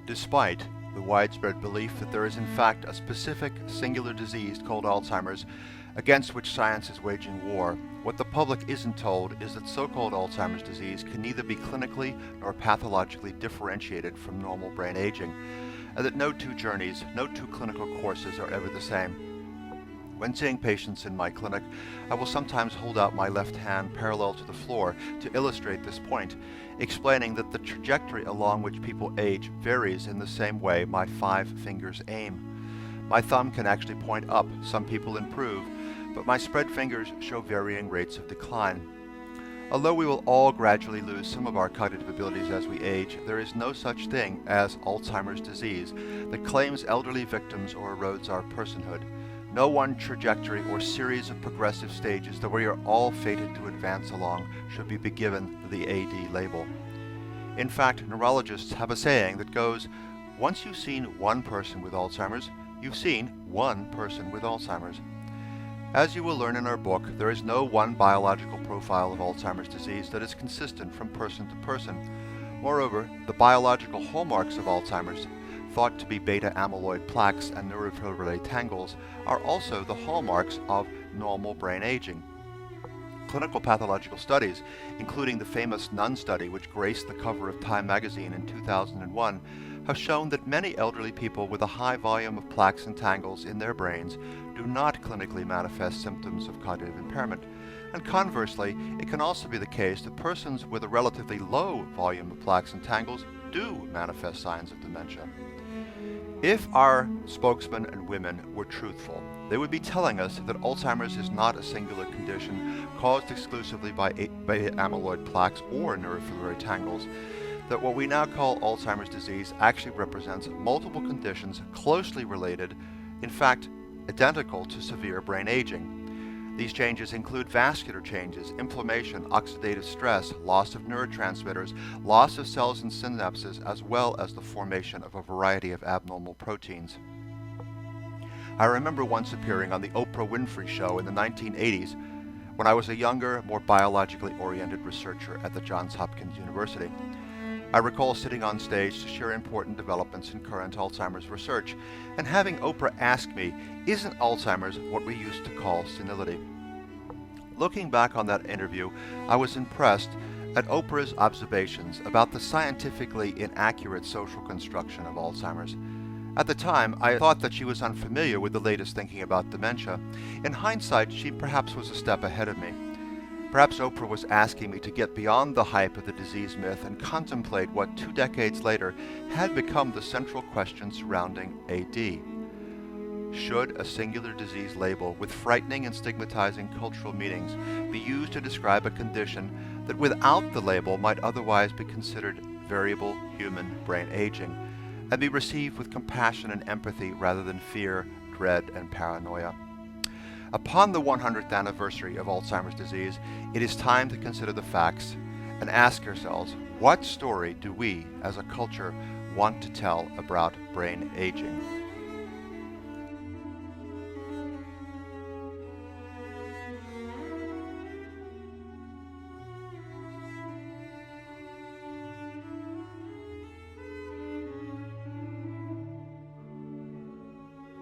Despite the widespread belief that there is in fact a specific singular disease called Alzheimer's against which science is waging war, what the public isn't told is that so-called Alzheimer's disease can neither be clinically nor pathologically differentiated from normal brain aging, and that no two journeys, no two clinical courses are ever the same. When seeing patients in my clinic, I will sometimes hold out my left hand parallel to the floor to illustrate this point, explaining that the trajectory along which people age varies in the same way my 5 fingers aim. My thumb can actually point up, some people improve, but my spread fingers show varying rates of decline. Although we will all gradually lose some of our cognitive abilities as we age, there is no such thing as Alzheimer's disease that claims elderly victims or erodes our personhood. No one trajectory or series of progressive stages that we are all fated to advance along should be given the AD label. In fact, neurologists have a saying that goes, once you've seen one person with Alzheimer's, you've seen one person with Alzheimer's. As you will learn in our book, there is no one biological profile of Alzheimer's disease that is consistent from person to person. Moreover, the biological hallmarks of Alzheimer's, thought to be beta-amyloid plaques and neurofibrillary tangles, are also the hallmarks of normal brain aging. Clinical pathological studies, including the famous Nun study which graced the cover of Time magazine in 2001, have shown that many elderly people with a high volume of plaques and tangles in their brains do not clinically manifest symptoms of cognitive impairment. And conversely, it can also be the case that persons with a relatively low volume of plaques and tangles do manifest signs of dementia. If our spokesmen and women were truthful, they would be telling us that Alzheimer's is not a singular condition caused exclusively by beta-amyloid plaques or neurofibrillary tangles, that what we now call Alzheimer's disease actually represents multiple conditions closely related, in fact, identical to severe brain aging. These changes include vascular changes, inflammation, oxidative stress, loss of neurotransmitters, loss of cells and synapses, as well as the formation of a variety of abnormal proteins. I remember once appearing on the Oprah Winfrey Show in the 1980s when I was a younger, more biologically oriented researcher at the Johns Hopkins University. I recall sitting on stage to share important developments in current Alzheimer's research, and having Oprah ask me, isn't Alzheimer's what we used to call senility? Looking back on that interview, I was impressed at Oprah's observations about the scientifically inaccurate social construction of Alzheimer's. At the time, I thought that she was unfamiliar with the latest thinking about dementia. In hindsight, she perhaps was a step ahead of me. Perhaps Oprah was asking me to get beyond the hype of the disease myth and contemplate what 2 decades later had become the central question surrounding AD. Should a singular disease label with frightening and stigmatizing cultural meanings be used to describe a condition that without the label might otherwise be considered variable human brain aging, and be received with compassion and empathy rather than fear, dread, and paranoia? Upon the 100th anniversary of Alzheimer's disease, it is time to consider the facts and ask ourselves, what story do we, as a culture, want to tell about brain aging?